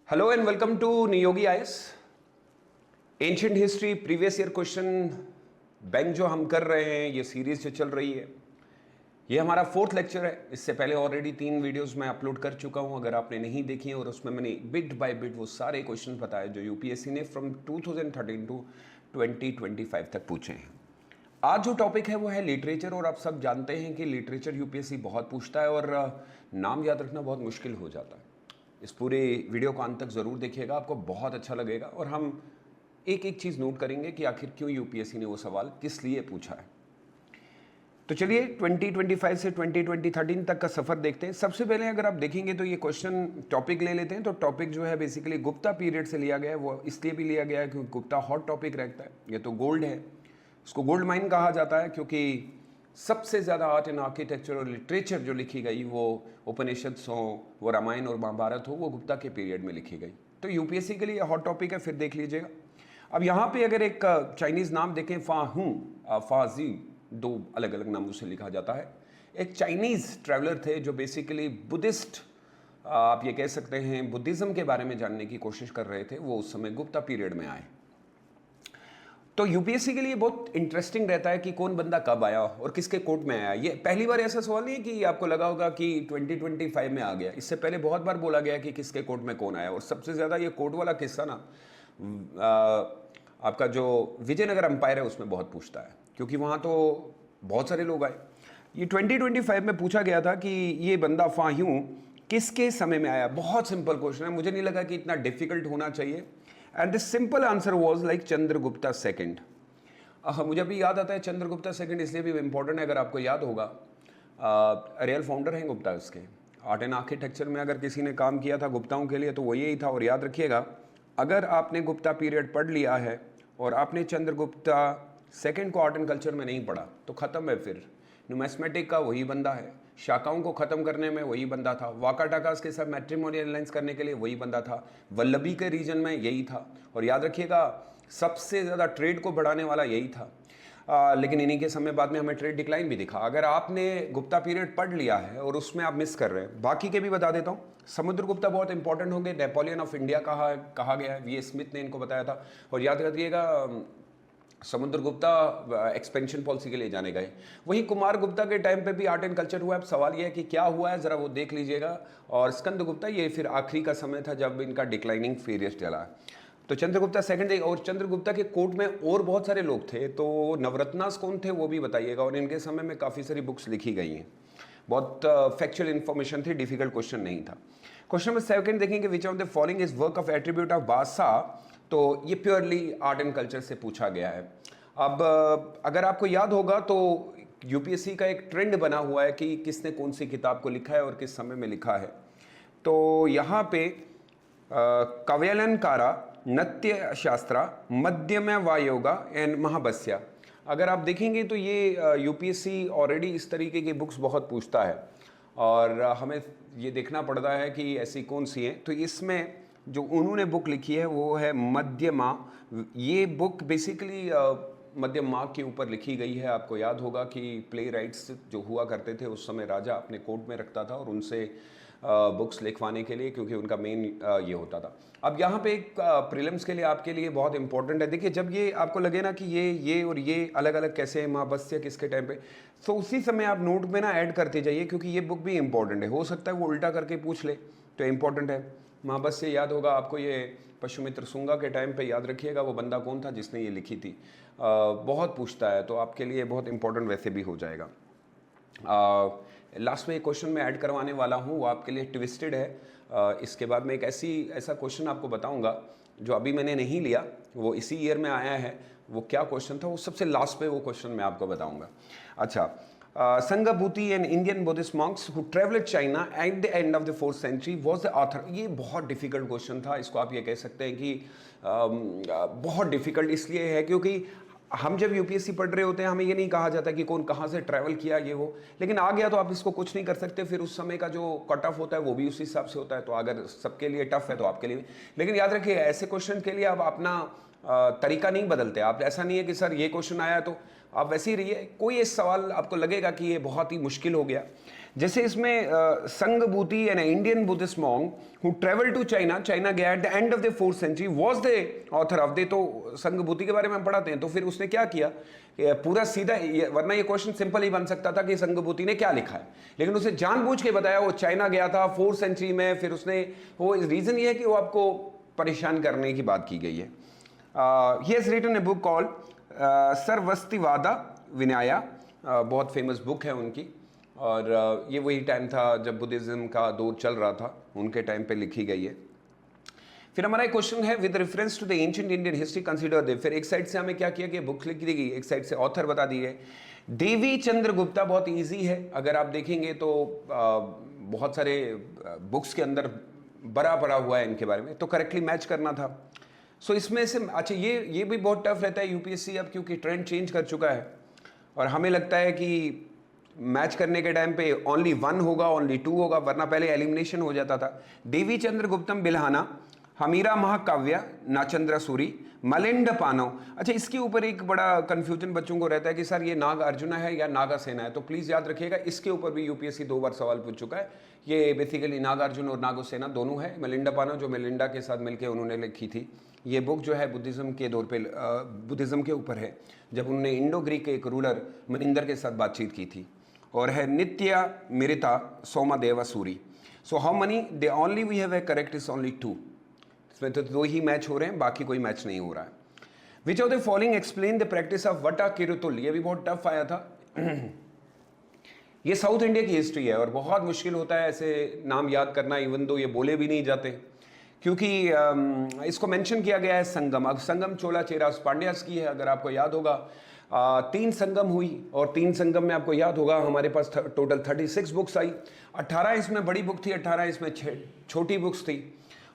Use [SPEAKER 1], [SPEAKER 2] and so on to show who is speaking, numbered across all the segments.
[SPEAKER 1] Hello and welcome to Niyogi IAS. Ancient history previous year question bank जो हम कर रहे हैं, ये सीरीज जो चल रही है, ये हमारा 4th लेक्चर है। इससे पहले ऑलरेडी 3 वीडियोस मैं अपलोड कर चुका हूं, अगर आपने नहीं देखी हैं, और उसमें मैंने बिट बाय बिट वो सारे क्वेश्चन बताए जो यूपीएससी ने फ्रॉम 2013 टू 2025 तक पूछे हैं। आज जो टॉपिक है वो है लिटरेचर, और आप सब जानते हैं कि लिटरेचर यूपीएससी बहुत पूछता है और नाम याद रखना बहुत मुश्किल हो जाता है। इस पूरे वीडियो को अंत तक ज़रूर देखिएगा, आपको बहुत अच्छा लगेगा, और हम एक एक चीज़ नोट करेंगे कि आखिर क्यों यूपीएससी ने वो सवाल किस लिए पूछा है। तो चलिए 2025 से 2013 तक का सफ़र देखते हैं। सबसे पहले अगर आप देखेंगे तो ये क्वेश्चन टॉपिक ले लेते हैं। तो टॉपिक जो है बेसिकली गुप्ता पीरियड से लिया गया है। वो इसलिए भी लिया गया है क्योंकि गुप्ता हॉट टॉपिक रहता है। ये तो गोल्ड है, उसको गोल्ड माइन कहा जाता है, क्योंकि सबसे ज़्यादा आर्ट एंड आर्किटेक्चर और लिटरेचर जो लिखी गई, वो उपनिषद हो, वो रामायण और महाभारत हो, वो गुप्ता के पीरियड में लिखी गई। तो यूपीएससी के लिए हॉट टॉपिक है, फिर देख लीजिएगा। अब यहाँ पे अगर एक चाइनीज़ नाम देखें, फाजी, 2 अलग अलग नामों से लिखा जाता है। एक चाइनीज़ ट्रैवलर थे जो बेसिकली बुद्धिस्ट, आप ये कह सकते हैं बुद्धिज़्म के बारे में जानने की कोशिश कर रहे थे। वो उस समय गुप्ता पीरियड में आए। तो यूपीएससी के लिए बहुत इंटरेस्टिंग रहता है कि कौन बंदा कब आया और किसके कोर्ट में आया। ये पहली बार ऐसा सवाल नहीं है कि आपको लगा होगा कि 2025 में आ गया। इससे पहले बहुत बार बोला गया कि किसके कोर्ट में कौन आया। और सबसे ज़्यादा ये कोर्ट वाला किस्सा ना आपका जो विजयनगर अंपायर है उसमें बहुत पूछता है, क्योंकि वहाँ तो बहुत सारे लोग आए। ये 2025 में पूछा गया था कि ये बंदा फाह्यूं किसके समय में आया। बहुत सिंपल क्वेश्चन है, मुझे नहीं लगा कि इतना डिफिकल्ट होना चाहिए। And the simple answer was like Chandragupta second. मुझे अभी याद आता है चंद्रगुप्ता सेकंड इसलिए भी इम्पोर्टेंट है, अगर आपको याद होगा रियल फाउंडर हैं गुप्ता उसके। आर्ट एंड आर्किटेक्चर में अगर किसी ने काम किया था गुप्ताओं के लिए तो वो यही था। और याद रखिएगा, अगर आपने गुप्ता पीरियड पढ़ लिया है और आपने चंद्रगुप्ता सेकंड को आर्ट एंड कल्चर में नहीं पढ़ा तो ख़त्म है। फिर न्यूमेस्मेटिक का वही बंदा है, शाखाओं को ख़त्म करने में वही बंदा था, वाकाटाकास के साथ मैट्रिमोनियल अलायंस करने के लिए वही बंदा था, वल्लभी के रीजन में यही था, और याद रखिएगा सबसे ज़्यादा ट्रेड को बढ़ाने वाला यही था। लेकिन इन्हीं के समय बाद में हमें ट्रेड डिक्लाइन भी दिखा। अगर आपने गुप्ता पीरियड पढ़ लिया है और उसमें आप मिस कर रहे हैं, बाकी के भी बता देता हूँ। समुद्रगुप्ता बहुत इंपॉर्टेंट होंगे, नेपोलियन ऑफ इंडिया कहा गया है, वी स्मिथ ने इनको बताया था। और याद रखिएगा समुद्रगुप्ता एक्सपेंशन पॉलिसी के लिए जाने गए। वहीं कुमार गुप्ता के टाइम पे भी आर्ट एंड कल्चर हुआ है। अब सवाल यह है कि क्या हुआ है, ज़रा वो देख लीजिएगा। और स्कंदगुप्ता ये फिर आखिरी का समय था जब इनका डिक्लाइनिंग पीरियड चला। तो चंद्रगुप्ता सेकंड। और चंद्रगुप्ता के कोर्ट में और बहुत सारे लोग थे, तो नवरत्नास कौन थे वो भी बताइएगा। और इनके समय में काफ़ी सारी बुक्स लिखी गई हैं, बहुत फैक्चुअल इन्फॉर्मेशन थी, डिफिकल्ट क्वेश्चन नहीं था। क्वेश्चन नंबर 7 देखेंगे, विच of the following is work of attribute of बादशाह। तो ये प्योरली आर्ट एंड कल्चर से पूछा गया है। अब अगर आपको याद होगा तो यूपीएससी का एक ट्रेंड बना हुआ है कि किसने कौन सी किताब को लिखा है और किस समय में लिखा है। तो यहाँ पे काव्यालंकारा, नृत्य शास्त्रा, मध्यम वायोगा एंड महाबस्या। अगर आप देखेंगे तो ये यूपीएससी ऑलरेडी इस तरीके की बुक्स बहुत पूछता है, और हमें ये देखना पड़ता है कि ऐसी कौन सी हैं। तो इसमें जो उन्होंने बुक लिखी है वो है मध्यमा। ये बुक बेसिकली मध्यमा के ऊपर लिखी गई है। आपको याद होगा कि प्ले राइट्स जो हुआ करते थे उस समय राजा अपने कोर्ट में रखता था और उनसे बुक्स लिखवाने के लिए, क्योंकि उनका मेन ये होता था। अब यहाँ पे एक प्रीलिम्स के लिए आपके लिए बहुत इंपॉर्टेंट है। देखिए, जब ये आपको लगे ना कि ये और ये अलग अलग कैसे हैं, महाबस्य किसके टाइम पे, तो उसी समय आप नोट में ना ऐड करते जाइए, क्योंकि ये बुक भी इंपॉर्टेंट है। हो सकता है वो उल्टा करके पूछ ले तो इंपॉर्टेंट है। महाबस्य याद होगा आपको, ये पशुमित्र शुंगा के टाइम पे, याद रखिएगा वो बंदा कौन था जिसने ये लिखी थी। बहुत पूछता है, तो आपके लिए बहुत इंपॉर्टेंट वैसे भी हो जाएगा। लास्ट में एक क्वेश्चन मैं ऐड करवाने वाला हूँ, वो आपके लिए ट्विस्टेड है। इसके बाद में एक ऐसा क्वेश्चन आपको बताऊँगा जो अभी मैंने नहीं लिया, वो इसी ईयर में आया है। वो क्या क्वेश्चन था वो सबसे लास्ट पे वो क्वेश्चन मैं आपको बताऊँगा। अच्छा, Sanghabhuti, an Indian Buddhist monks who traveled China at the end of the 4th century was the author। ये बहुत डिफिकल्ट क्वेश्चन था। इसको आप ये कह सकते हैं कि बहुत डिफिकल्ट इसलिए है क्योंकि हम जब यूपीएससी पढ़ रहे होते हैं हमें ये नहीं कहा जाता कि कौन कहाँ से ट्रैवल किया ये वो, लेकिन आ गया तो आप इसको कुछ नहीं कर सकते। फिर उस समय का जो कट ऑफ होता है वो भी उसी हिसाब से होता है। तो अगर सबके लिए टफ है तो आपके लिए भी। लेकिन याद रखिए, ऐसे क्वेश्चन के लिए आप अपना तरीका नहीं बदलते। आप ऐसा नहीं है कि सर ये क्वेश्चन आया तो आप वैसे ही रहिए। कोई इस सवाल आपको लगेगा कि ये बहुत ही मुश्किल हो गया, जैसे इसमें Sanghabhuti an Indian Buddhist monk who travel to China, China गया at the end of the 4th century, was the author of the, तो संगभूति के बारे में हम पढ़ाते हैं। तो फिर उसने क्या किया, पूरा सीधा, वरना ये क्वेश्चन सिंपल ही बन सकता था कि संगभूति ने क्या लिखा है, लेकिन उसे जानबूझ के बताया वो चाइना गया था 4th century में। फिर उसने वो रीजन ये है कि वो आपको परेशान करने की बात की गई है। He has written a book called Sarvastivada Vinaya, बहुत फेमस बुक है उनकी, और ये वही टाइम था जब बुद्धिज्म का दौर चल रहा था, उनके टाइम पे लिखी गई है। फिर हमारा एक क्वेश्चन है with reference to the ancient Indian history consider the. फिर एक साइड से हमें क्या किया कि बुक लिख दी गई, एक साइड से ऑथर बता दिए। देवी चंद्र गुप्ता बहुत इजी है, अगर आप देखेंगे तो बहुत सारे बुक्स के अंदर बड़ा पड़ा हुआ है इनके बारे में, तो करेक्टली मैच करना था। सो इसमें से अच्छा ये भी बहुत टफ रहता है यूपीएससी अब, क्योंकि ट्रेंड चेंज कर चुका है और हमें लगता है कि मैच करने के टाइम पे ओनली 1 होगा, ओनली 2 होगा, वरना पहले एलिमिनेशन हो जाता था। देवी चंद्र गुप्तम बिल्हाना, हमीरा महाकाव्या, नाचंद्र सूरी, मलिंड पानव। अच्छा, इसके ऊपर एक बड़ा कंफ्यूजन बच्चों को रहता है कि सर ये नाग अर्जुना है या नागासेना है, तो प्लीज़ याद रखिएगा इसके ऊपर भी यूपीएससी 2 बार सवाल पूछ चुका है। ये बेसिकली नागार्जुन और नागोसेना दोनों है। मलिंडा पानव जो मेलिंडा के साथ मिलकर उन्होंने लिखी थी, ये बुक जो है बुद्धिज़्म के दौर पे बुद्धिज़्म के ऊपर है, जब उन्होंने इंडो ग्रीक के एक रूलर मनिंदर के साथ बातचीत की थी। और है Nitivakyamrita Somadeva Suri. So how many they only we have a correct is only 2, इसमें तो 2 ही मैच हो रहे हैं, बाकी कोई मैच नहीं हो रहा है। Which of the following explain the practice of वटा किरुतुल, ये भी बहुत टफ आया था। ये साउथ इंडिया की हिस्ट्री है और बहुत मुश्किल होता है ऐसे नाम याद करना, इवन दो ये बोले भी नहीं जाते, क्योंकि इसको मेंशन किया गया है संगम। अब संगम चोला चेरास पांड्यास की है, अगर आपको याद होगा 3 संगम हुई और 3 संगम में आपको याद होगा हमारे पास टोटल 36 बुक्स आई। 18 इसमें बड़ी बुक थी, 18 इसमें छोटी बुक्स थी,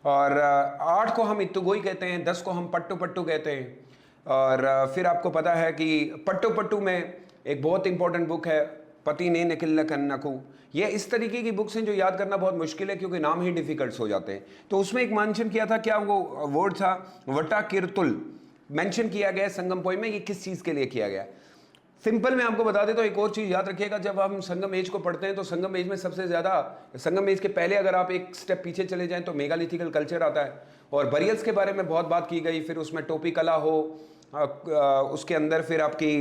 [SPEAKER 1] और 8 को हम इत्तुगोई कहते हैं, 10 को हम पट्टू पट्टू कहते हैं। और फिर आपको पता है कि पट्टू पट्टू में एक बहुत इंपॉर्टेंट बुक है पति ने निकिल कन्नकू। ये इस तरीके की बुक्स हैं जो याद करना बहुत मुश्किल है, क्योंकि नाम ही डिफिकल्ट हो जाते हैं। तो उसमें एक मेंशन किया था, क्या वो वर्ड था वटा किरतुल, मेंशन किया गया संगम पोएम में। ये किस चीज़ के लिए किया गया? सिंपल मैं आपको बता देता हूँ। एक और चीज़ याद रखिएगा, जब हम संगम एज को पढ़ते हैं तो संगम एज में सबसे ज़्यादा, संगम एज के पहले अगर आप एक स्टेप पीछे चले जाएं तो मेगालिथिकल कल्चर आता है, और बरियल्स के बारे में बहुत बात की गई। फिर उसमें टोपी कला हो, उसके अंदर फिर आपकी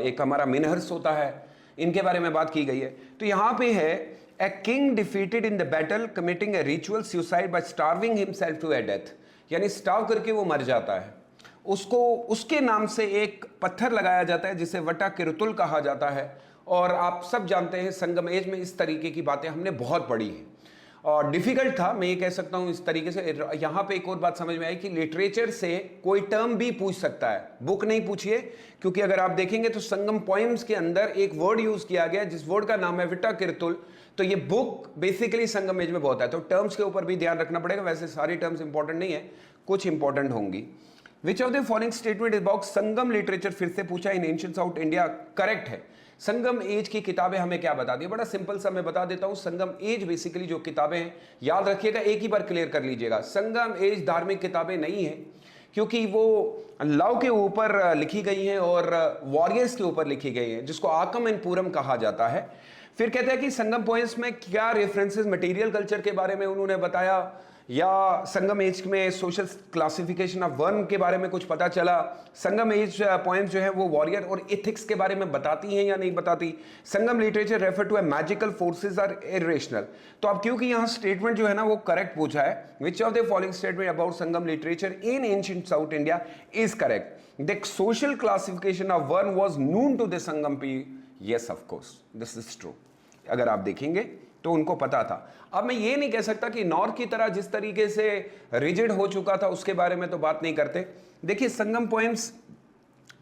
[SPEAKER 1] एक हमारा मिनहर्स होता है, इनके बारे में बात की गई है। तो यहाँ पे है a king defeated in the battle committing a ritual suicide by starving himself to a death, यानी स्टार्व करके वो मर जाता है, उसको उसके नाम से एक पत्थर लगाया जाता है जिसे वटा किरतुल कहा जाता है। और आप सब जानते हैं संगम एज में इस तरीके की बातें हमने बहुत पढ़ी हैं और डिफिकल्ट था, मैं ये कह सकता हूँ इस तरीके से। यहाँ पे एक और बात समझ में आई कि लिटरेचर से कोई टर्म भी पूछ सकता है, बुक नहीं पूछिए, क्योंकि अगर आप देखेंगे तो संगम पोएम्स के अंदर एक वर्ड यूज किया गया जिस वर्ड का नाम है वटा किरतुल। तो ये बुक बेसिकली संगम एज में बहुत है, तो टर्म्स के ऊपर भी ध्यान रखना पड़ेगा। वैसे सारी टर्म्स इंपॉर्टेंट नहीं है, कुछ इंपॉर्टेंट होंगी। विच of the following statement is about Sangam literature, फिर से पूछा, इन एंशिएंट साउथ इंडिया, करेक्ट है। संगम एज की किताबें हमें क्या बता दी? बड़ा सिंपल सा मैं बता देता हूं। संगम एज बेसिकली जो किताबें हैं, याद रखिएगा, एक ही बार क्लियर कर लीजिएगा, संगम एज धार्मिक किताबें नहीं है, क्योंकि वो लव के ऊपर लिखी गई हैं और वॉरियर्स के ऊपर लिखी गई हैं, जिसको आकम एंड पूरम कहा जाता है। फिर कहते हैं कि संगम पोएम्स में क्या रेफरेंसेस मटेरियल कल्चर के बारे में उन्होंने बताया, या संगम एज में सोशल क्लासिफिकेशन ऑफ वर्म के बारे में कुछ पता चला। संगम एज पोएम्स जो है वो वॉरियर और एथिक्स के बारे में बताती हैं या नहीं बताती। Sangam literature refer to a magical forces are irrational. तो अब क्योंकि यहाँ स्टेटमेंट जो है ना वो करेक्ट पूछा है, which of the following statement about Sangam literature in ancient South India is correct? The social classification of वर्म was known to the Sangam पी। Yes, of course this is true. अगर आप देखेंगे तो उनको पता था। अब मैं ये नहीं कह सकता कि नॉर्थ की तरह जिस तरीके से रिजिड हो चुका था उसके बारे में तो बात नहीं करते। देखिए, संगम पोएम्स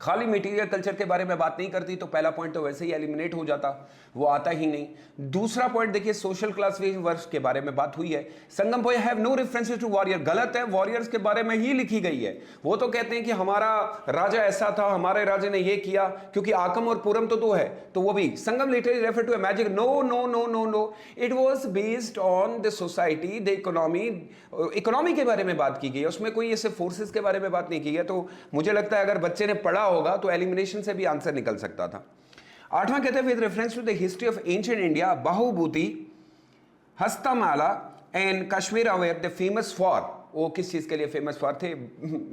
[SPEAKER 1] खाली मटेरियल कल्चर के बारे में बात नहीं करती, तो पहला पॉइंट तो वैसे ही एलिमिनेट हो जाता, वो आता ही नहीं। दूसरा पॉइंट देखिए, सोशल क्लासिफिकेशन वर्क्स के बारे में बात हुई है। Sangam poem have no references to warrior, गलत है, वॉरियर्स के बारे में ही लिखी गई है। वो तो कहते हैं कि हमारा राजा ऐसा था, हमारे राजा ने ये किया, क्योंकि आकम और पूरम तो दो है, तो वो भी Sangam literature refer to a magic. No no no no no, it was based on the society, the economy. Economy के बारे में बात की गई है, उसमें कोई ऐसे फोर्सेस के बारे में बात नहीं की है। तो मुझे लगता है अगर बच्चे ने पढ़ा होगा तो एलिमिनेशन से भी आंसर निकल सकता था। 8वां कहते हैं with reference to the history of ancient India बाहुबूति हस्तमाला and Kashmir aware the famous for, वो किस चीज़ के लिए फेमस फॉर थे,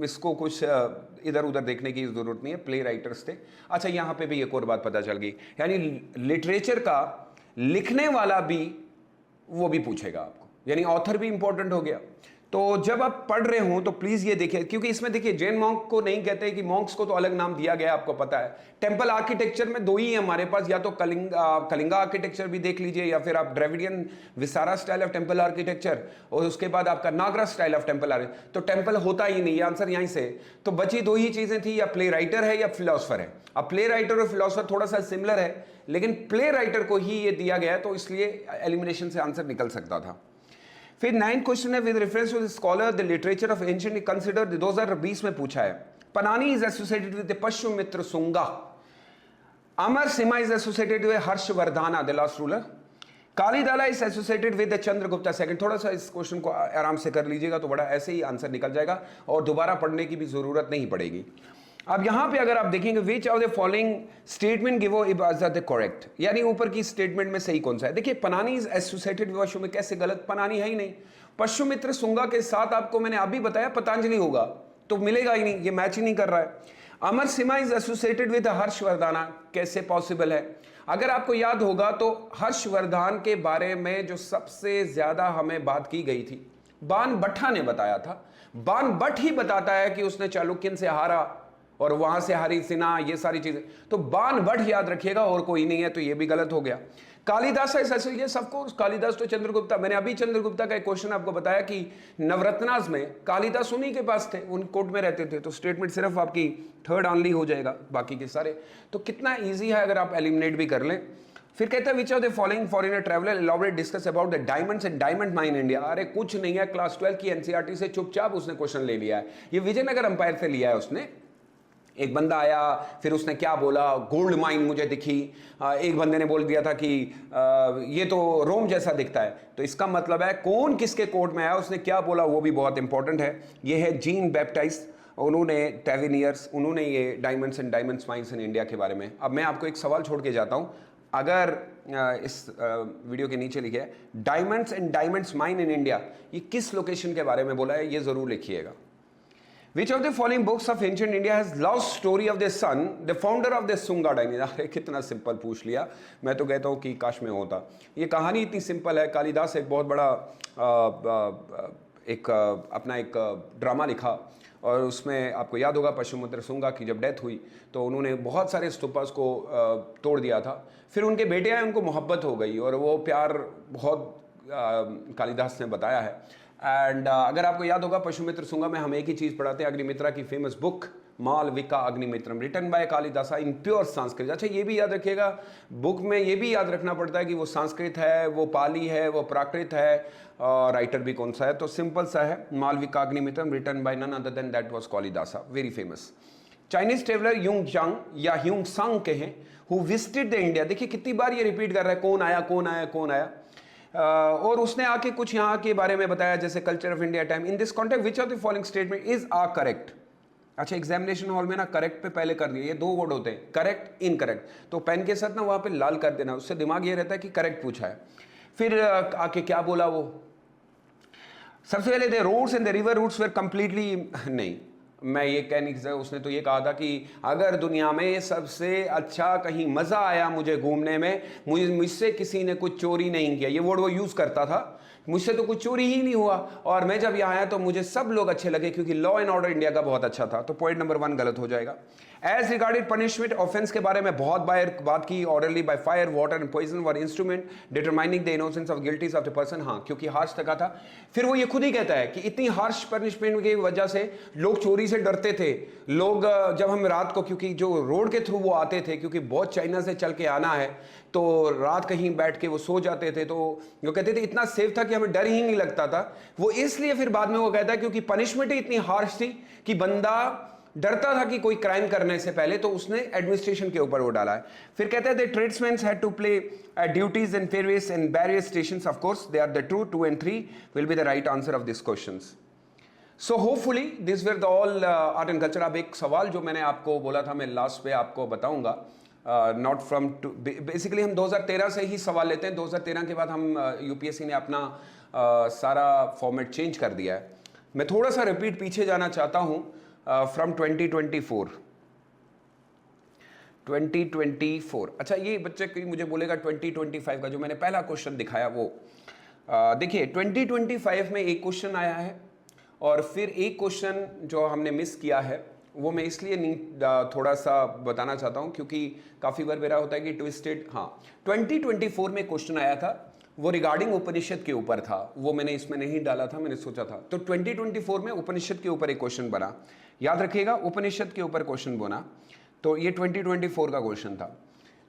[SPEAKER 1] इसको कुछ इधर उधर देखने की ज़रूरत नहीं है, प्ले राइटर्स थे। अच्छा, यहाँ पे भी एक और बात पता चल गई, यानी लिटरेचर का लिखने वाला भी वो भी पूछेगा आपको, यानी ऑथर भी इंपॉर्टेंट हो गया। तो जब आप पढ़ रहे हो तो प्लीज ये देखिए, क्योंकि इसमें देखिए जैन मॉन्क को नहीं कहते कि मॉन्क्स को तो अलग नाम दिया गया, आपको पता है। टेम्पल आर्किटेक्चर में दो ही है हमारे पास, या तो कलिंगा आर्किटेक्चर भी देख लीजिए, या फिर आप Dravidian viscera style of temple architecture, और उसके बाद आपका नागरा स्टाइल ऑफ टेम्पल आर्किटेक्चर। तो टेम्पल होता ही नहीं, आंसर यहीं से। तो बची दो ही चीजें थी, या प्ले राइटर है या फिलोसफर है। अब प्ले राइटर और फिलोसफर थोड़ा सा सिमिलर है, लेकिन प्ले राइटर को ही ये दिया गया, तो इसलिए एलिमिनेशन से आंसर निकल सकता था। फिर 9th क्वेश्चन है with reference to the scholar the literature of ancient consider 2020 में पूछा है। Panini is associated with Pushyamitra Shunga, Amarasimha is associated with Harshavardhana the last ruler, Kalidasa is associated with Chandragupta second. थोड़ा सा इस क्वेश्चन को आराम से कर लीजिएगा तो बड़ा ऐसे ही आंसर निकल जाएगा और दोबारा पढ़ने की भी जरूरत नहीं पड़ेगी। अब यहां पे अगर आप देखेंगे विच of the following statement give is the correct, यानी ऊपर की स्टेटमेंट में सही कौन सा है। देखिए पनानी इज एसोसिएटेड विद पश्चिम, कैसे गलत, पनानी है ही नहीं। पश्चिमित्र सुंगा के साथ आपको मैंने अभी बताया पतंजलि होगा, तो मिलेगा ही नहीं, ये मैच ही नहीं कर रहा है। अमर सिमा इज एसोसिएटेड विद हर्षवर्धना, कैसे पॉसिबल है। अगर आपको याद होगा तो हर्षवर्धन के बारे में जो सबसे ज्यादा हमें बात की गई थी बाण भट्टा ने बताया था। बाण भट्ट ही बताता है कि उसने चालुक्यन से हारा और वहां से हरी सिन्हा, ये सारी चीजें, तो बाण भट्ट याद रखिएगा और कोई नहीं है, तो ये भी गलत हो गया। कालिदास है सबको, कालिदास तो चंद्रगुप्ता, मैंने अभी चंद्रगुप्ता का एक क्वेश्चन आपको बताया कि नवरत्नास में कालिदास उन्हीं के पास थे, उन कोर्ट में रहते थे, तो स्टेटमेंट सिर्फ आपकी थर्ड ऑनली हो जाएगा, बाकी के सारे। तो कितना ईजी है अगर आप एलिमिनेट भी कर लें। फिर कहता है which of the following foreigner traveller elaborate discuss about the diamonds and diamond mine India. अरे कुछ नहीं है, क्लास 12 की एनसीईआरटी से चुपचाप उसने क्वेश्चन ले लिया है, ये विजयनगर अंपायर से लिया है उसने। एक बंदा आया, फिर उसने क्या बोला, गोल्ड माइन मुझे दिखी। एक बंदे ने बोल दिया था कि ये तो रोम जैसा दिखता है, तो इसका मतलब है कौन किसके कोर्ट में आया, उसने क्या बोला, वो भी बहुत इंपॉर्टेंट है। ये है जीन बैप्टाइस्ट, उन्होंने टेविनियर्स, उन्होंने ये diamonds and diamonds mines in India के बारे में। अब मैं आपको एक सवाल छोड़ के जाता हूँ, अगर इस वीडियो के नीचे लिखे diamonds and diamonds mine in India, ये किस लोकेशन के बारे में बोला है, ये जरूर लिखिएगा। Which of the following books of ancient India has lost story of the son, the founder of the Sunga dynasty? अरे कितना सिंपल पूछ लिया, मैं तो कहता हूँ कि काश में होता। ये कहानी इतनी सिंपल है, कालिदास एक बहुत बड़ा अपना एक ड्रामा लिखा, और उसमें आपको याद होगा पश्चिमित्र सुंगा की जब डेथ हुई तो उन्होंने बहुत सारे स्तूपास को तोड़ दिया था। फिर उनके बेटे आए, उनको मोहब्बत हो गई और वो प्यार बहुत कालिदास ने बताया है। एंड अगर आपको याद होगा पश्चिमित्र सुंगा में हम एक ही चीज पढ़ाते हैं, अग्निमित्रा की famous book Malavika Agnimitram, written by Kalidasa in pure Sanskrit. अच्छा ये भी याद रखिएगा, बुक में ये भी याद रखना पड़ता है कि वो संस्कृत है, वो पाली है, वो प्राकृत है, राइटर भी कौन सा है, तो सिंपल सा है, Malavika Agnimitram written by none other than that was Kalidasa, very famous. Chinese traveller Hiuen Tsang या ह्यूंग सांग के हैं, हु विजिटेड द इंडिया। देखिए कितनी बार ये रिपीट कर रहा है, कौन आया कौन आया कौन आया, और उसने आके कुछ यहाँ के बारे में बताया, जैसे culture of India time. In this context which of the following statement is आ करेक्ट। अच्छा एग्जामिनेशन हॉल में ना करेक्ट पे पहले कर दिया, ये दो वर्ड होते हैं करेक्ट इनकरेक्ट, तो पेन के साथ ना वहां पे लाल कर देना, उससे दिमाग ये रहता है कि करेक्ट पूछा है। फिर आके क्या बोला वो, सबसे पहले the roads and the river routes were completely, नहीं मैं ये कह नहीं सकता, उसने तो ये कहा था कि अगर दुनिया में सबसे अच्छा कहीं मजा आया मुझे घूमने में, मुझसे किसी ने कुछ चोरी नहीं किया, ये वर्ड वो यूज करता था, मुझसे तो कुछ चोरी ही नहीं हुआ, और मैं जब यहाँ आया तो मुझे सब लोग अच्छे लगे क्योंकि लॉ एंड ऑर्डर इंडिया का बहुत अच्छा था। तो पॉइंट नंबर 1 गलत हो जाएगा। एज रिगार्डेड पनिशमेंट ऑफेंस के बारे में बहुत बात की, ordeals by fire water and poison were instrument determining the innocence of guilties of the person. हाँ क्योंकि हार्श तक था। फिर वो ये खुद ही कहता है कि इतनी हार्श पनिशमेंट की वजह से लोग चोरी से डरते थे, लोग जब हम रात को, क्योंकि जो रोड के थ्रू वो आते थे, क्योंकि बहुत चाइना से चल के आना है, तो रात कहीं बैठ के वो सो जाते थे, तो वो कहते थे इतना सेफ था कि हमें डर ही नहीं लगता था। वो इसलिए फिर बाद में वो कहता है क्योंकि पनिशमेंट ही इतनी हार्श थी कि बंदा डरता था कि कोई क्राइम करने से पहले, तो उसने एडमिनिस्ट्रेशन के ऊपर वो डाला है। फिर कहते हैं the tradesman had to play duties in fairways and barrier stations, of course they are the 2 and 3 will be the right answer of this questions. So hopefully this were the all art and culture. अब एक सवाल जो मैंने आपको बोला था मैं last पे आपको बताऊंगा, नॉट फ्रॉम बेसिकली हम 2013 से ही सवाल लेते हैं। 2013 के बाद हम यूपीएससी ने अपना सारा फॉर्मेट चेंज कर दिया है। मैं थोड़ा सा रिपीट पीछे जाना चाहता हूं फ्रॉम 2024। अच्छा, ये बच्चे कोई मुझे बोलेगा 2025 का जो मैंने पहला क्वेश्चन दिखाया वो देखिए 2025 में एक क्वेश्चन आया है और फिर एक क्वेश्चन जो हमने मिस किया है वो मैं इसलिए नहीं थोड़ा सा बताना चाहता हूं क्योंकि काफ़ी बार मेरा होता है कि ट्विस्टेड। हाँ, 2024 में क्वेश्चन आया था, वो रिगार्डिंग उपनिषद के ऊपर था, वो मैंने इसमें नहीं डाला था, मैंने सोचा था। तो 2024 में उपनिषद के ऊपर एक क्वेश्चन बना, याद रखिएगा, उपनिषद के ऊपर क्वेश्चन बना। तो ये 2024 का क्वेश्चन था।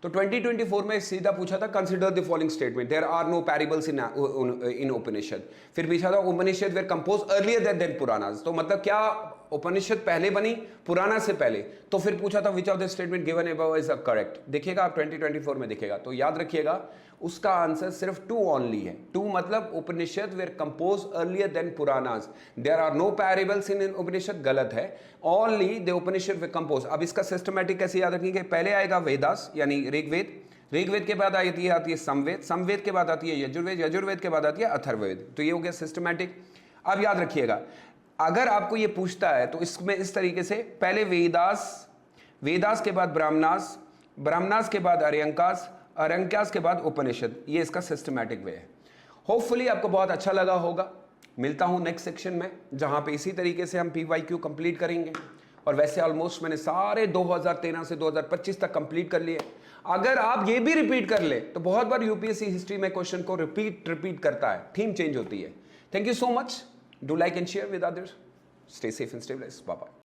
[SPEAKER 1] तो 2024 में सीधा पूछा था consider the following statement, there are no parables in Upanishad. फिर पूछा था Upanishad were compose earlier than Puranas. तो मतलब क्या उपनिषद पहले बनी पुराना से पहले? तो फिर पूछा था विच of the statement given above is correct. देखिएगा आप 2024 में देखिएगा तो याद रखिएगा उसका आंसर सिर्फ 2 ओनली है। 2 मतलब Upanishad were compose earlier than Puranas, there are no parables in Upanishad, गलत है, only the Upanishad were compose. अब इसका सिस्टमैटिक कैसे याद रखेंगे? पहले आएगा वेदास यानी ऋग्वेद, ऋग्वेद के बाद आती है समवेद, समवेद के बाद आती है यजुर्वेद, यजुर्वेद के बाद आती है अथर्ववेद। तो ये हो गया सिस्टमैटिक। अब याद रखिएगा अगर आपको ये पूछता है तो इसमें इस तरीके से पहले वेदास, वेदास के बाद ब्राह्मणास, ब्राह्मणास के बाद अरंकास, अरंकास के बाद उपनिषद। ये इसका सिस्टमैटिक वे है। होपफुली आपको बहुत अच्छा लगा होगा। मिलता हूं नेक्स्ट सेक्शन में जहां पे इसी तरीके से हम PYQ कंप्लीट करेंगे। और वैसे ऑलमोस्ट मैंने सारे 2013 से 2025 तक कंप्लीट कर लिए। अगर आप ये भी रिपीट कर ले तो बहुत बार यूपीएससी हिस्ट्री में क्वेश्चन को रिपीट करता है, थीम चेंज होती है। Thank you so much. Do like and share with others. Stay safe and stay blessed. Bye bye.